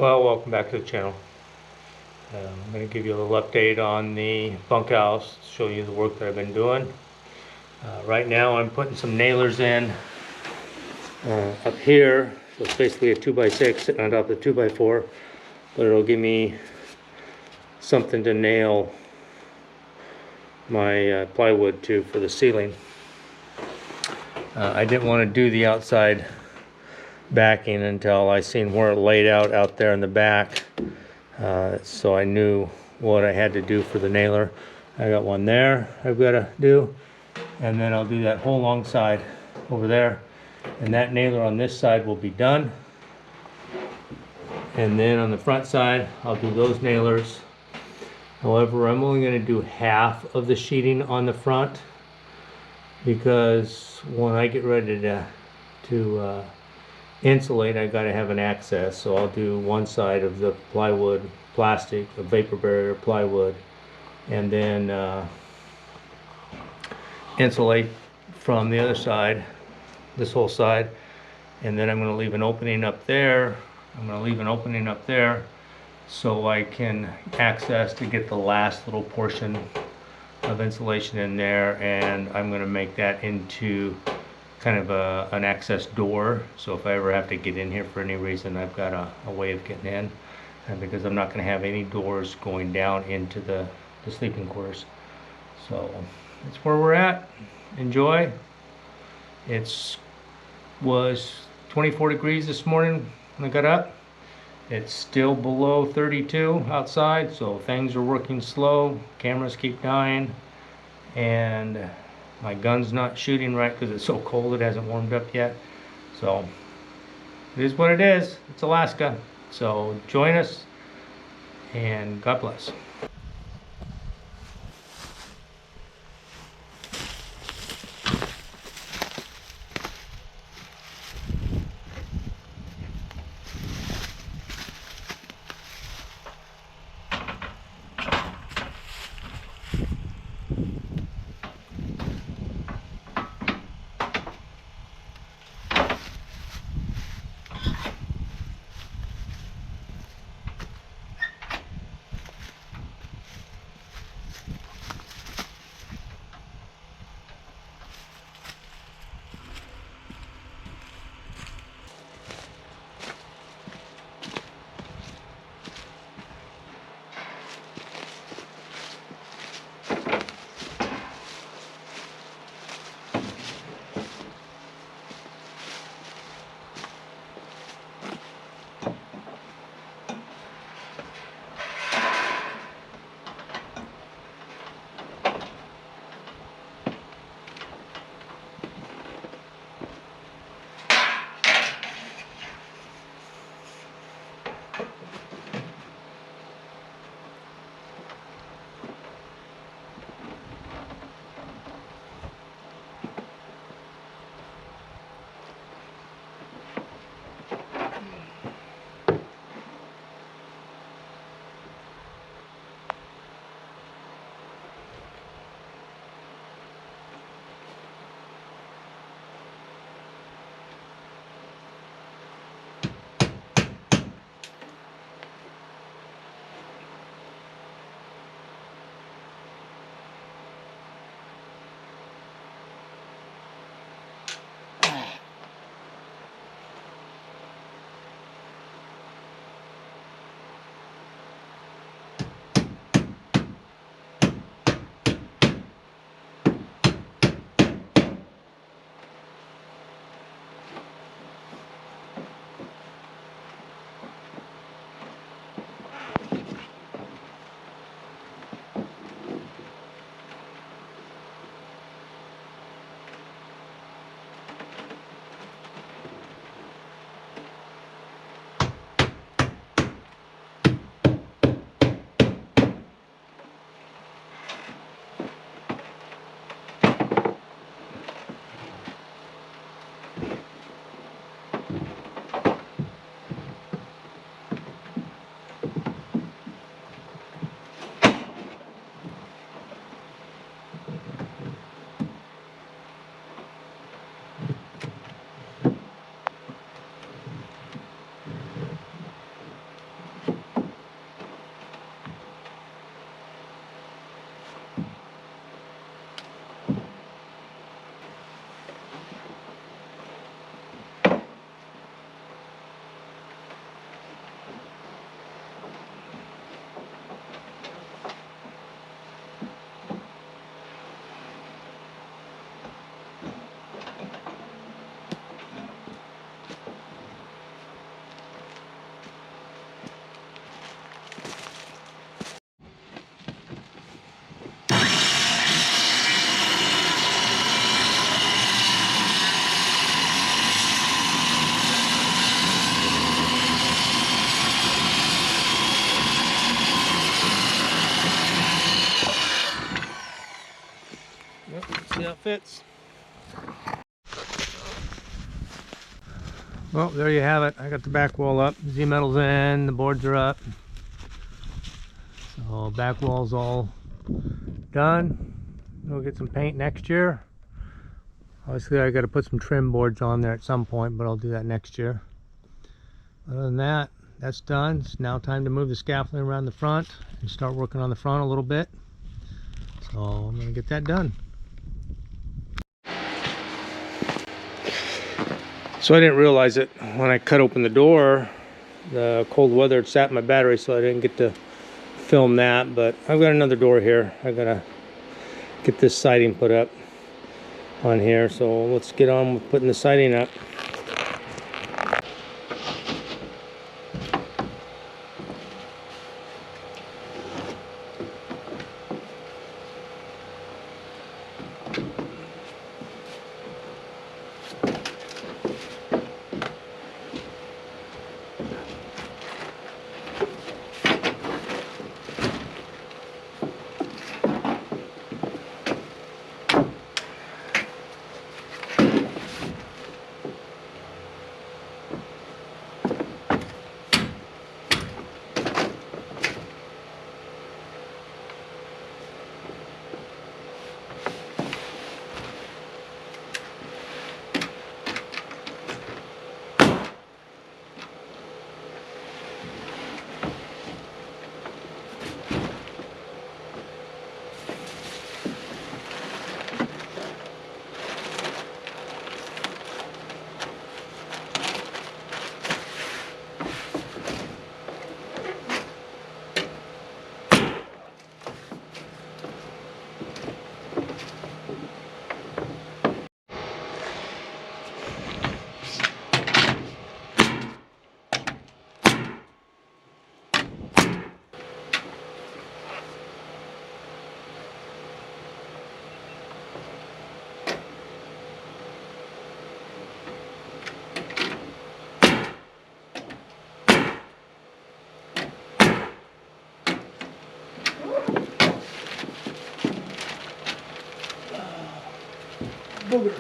Well, welcome back to the channel. I'm going to give you a little update on the bunkhouse, show you the work that I've been doing. Right now I'm putting some nailers in up here. So it's basically a 2x6 sitting on top of the 2x4, but it'll give me something to nail my plywood to for the ceiling. I didn't want to do the outside backing until I seen where it laid out there in the back, so I knew what I had to do for the nailer. I got one there I've got to do, and then I'll do that whole long side over there, and that nailer on this side will be done. And then on the front side I'll do those nailers. However, I'm only going to do half of the sheeting on the front, because when I get ready to insulate, I got to have an access. So I'll do one side of the plywood, plastic, a vapor barrier plywood, and then insulate from the other side, this whole side. And then I'm going to leave an opening up there. So I can access to get the last little portion of insulation in there, and I'm going to make that into kind of an access door, so if I ever have to get in here for any reason, I've got a way of getting in, and because I'm not going to have any doors going down into the sleeping quarters. So that's where we're at. Enjoy. It was 24 degrees this morning when I got up. It's still below 32 outside, so things are working slow. Cameras keep dying, and my gun's not shooting right because it's so cold it hasn't warmed up yet. So it is what it is. It's Alaska. So join us, and God bless. that fits. Well, there you have it. I got the back wall up. Z-metal's in, the boards are up. So back wall's all done. We'll get some paint next year. Obviously I got to put some trim boards on there at some point, but I'll do that next year. Other than that, that's done. It's now time to move the scaffolding around the front and start working on the front a little bit. So I'm going to get that done. So I didn't realize it when I cut open the door. The cold weather had sat in my battery, so I didn't get to film that. But I've got another door here. I gotta get this siding put up on here. So let's get on with putting the siding up. Booger.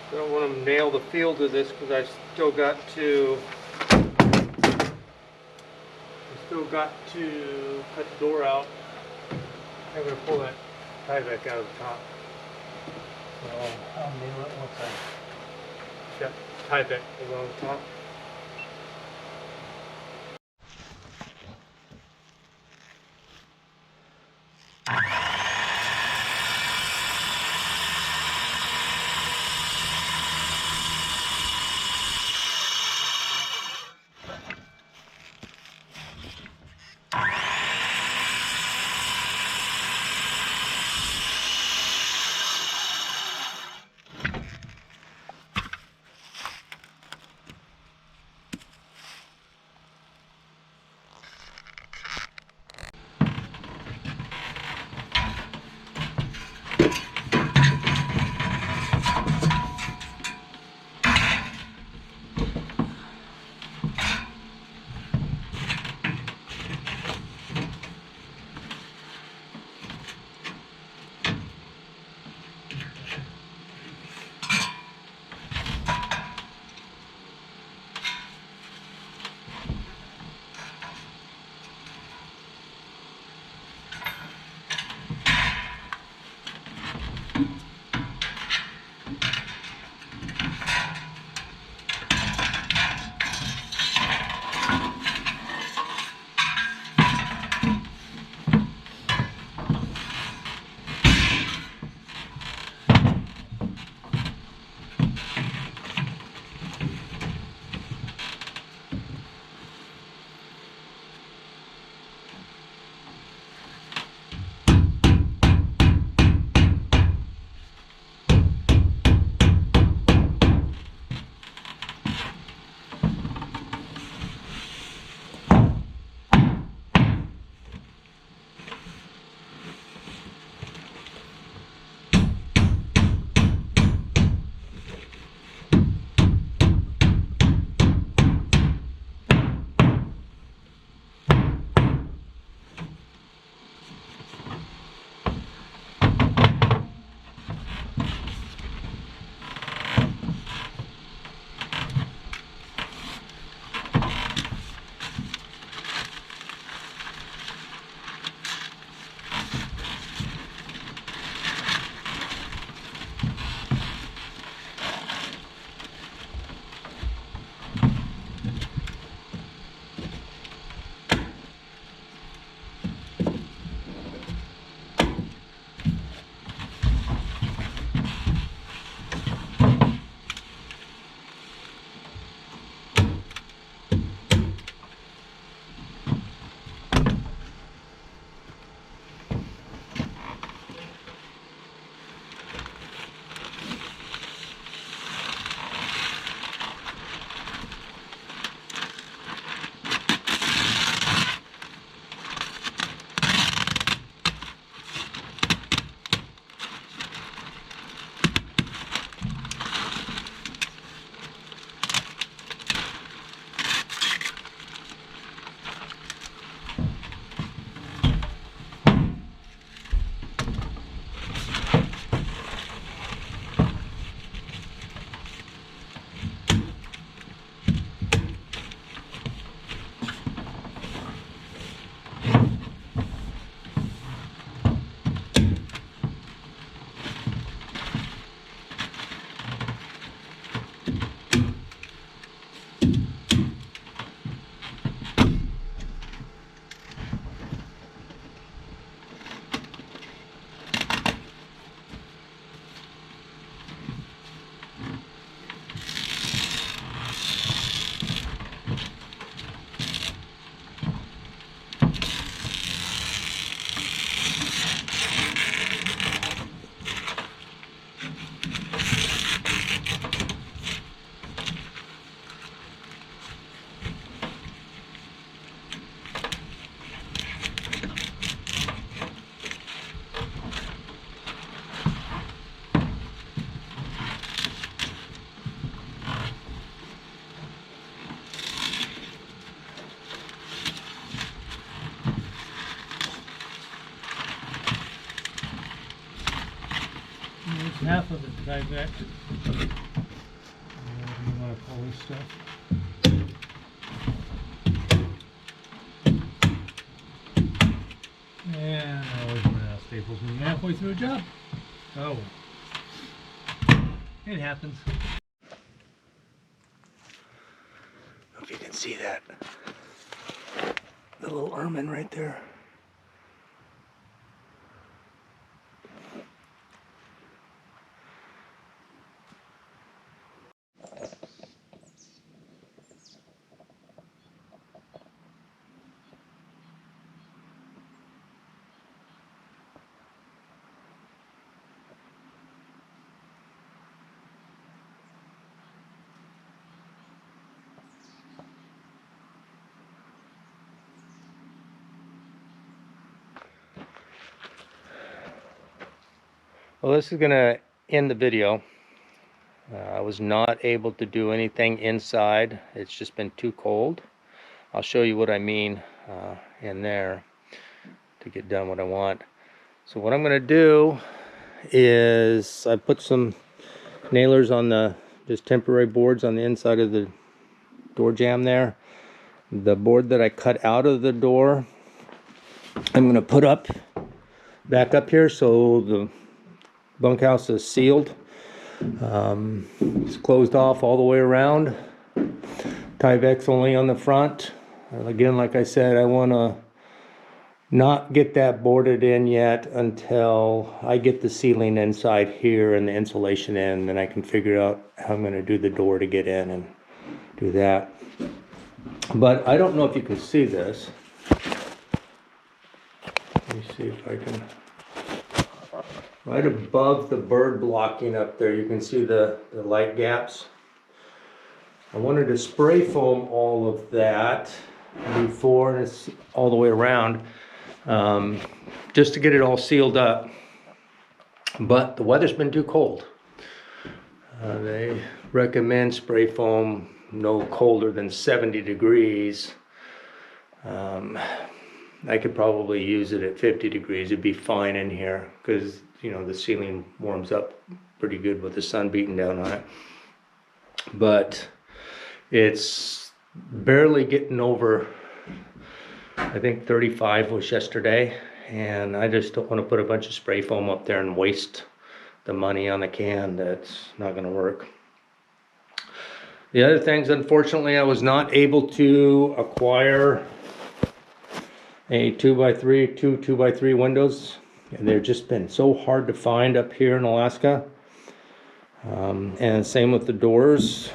I don't want to nail the feel to this because I still got to cut the door out. I'm going to pull that tie back out of the top. So I'll nail it once I got tie back along the top. half of the Tyvek. Whatever you want to call this stuff. And I always run out of staples when you're halfway through a job. Oh, it happens. I don't know if you can see that. The little ermine right there. Well, this is going to end the video. I was not able to do anything inside. It's just been too cold. I'll show you what I mean in there to get done what I want. So what I'm going to do is I put some nailers on the just temporary boards on the inside of the door jamb there. The board that I cut out of the door, I'm going to put up back up here so the bunkhouse is sealed. It's closed off all the way around. Tyvek's only on the front. Again, like I said, I want to not get that boarded in yet until I get the ceiling inside here and the insulation in, and I can figure out how I'm going to do the door to get in and do that. But I don't know if you can see this. Let me see if I can. Right above the bird blocking up there, you can see the light gaps. I wanted to spray foam all of that before, and it's all the way around, just to get it all sealed up. But the weather's been too cold. They recommend spray foam no colder than 70 degrees. I could probably use it at 50 degrees. It'd be fine in here because, you know, the ceiling warms up pretty good with the sun beating down on it. But it's barely getting over, I think 35 was yesterday, and I just don't want to put a bunch of spray foam up there and waste the money on the can. That's not going to work. The other things, unfortunately, I was not able to acquire a 2x3, two 2x3 windows, and they've just been so hard to find up here in Alaska. And same with the doors.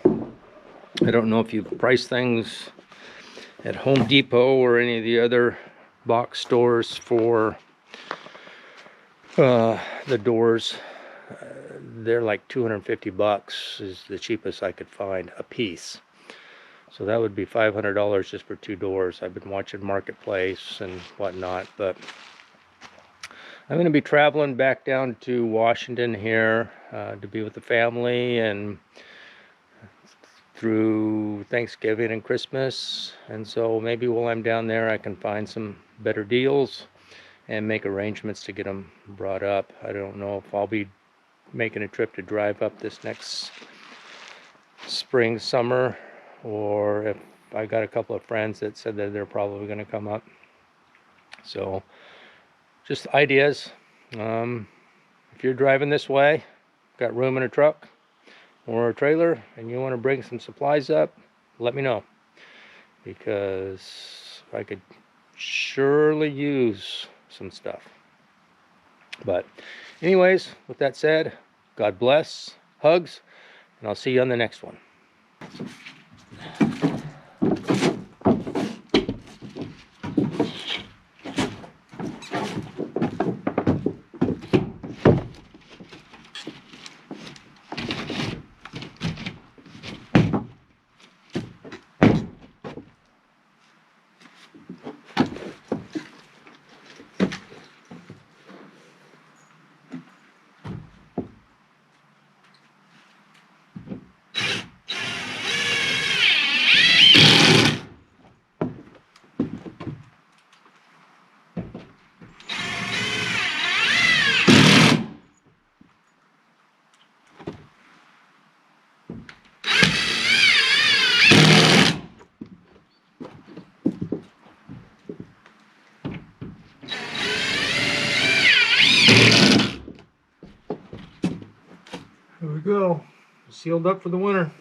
I don't know if you've priced things at Home Depot or any of the other box stores for the doors. They're like 250 bucks is the cheapest I could find a piece. So that would be $500 just for two doors. I've been watching Marketplace and whatnot, but I'm going to be traveling back down to Washington here to be with the family and through Thanksgiving and Christmas. And so maybe while I'm down there I can find some better deals and make arrangements to get them brought up. I don't know if I'll be making a trip to drive up this next spring, summer, or if I got a couple of friends that said that they're probably going to come up. So just ideas. If you're driving this way, got room in a truck or a trailer, and you want to bring some supplies up, let me know, because I could surely use some stuff. But anyways, with that said, God bless, hugs, and I'll see you on the next one. go. Sealed up for the winter.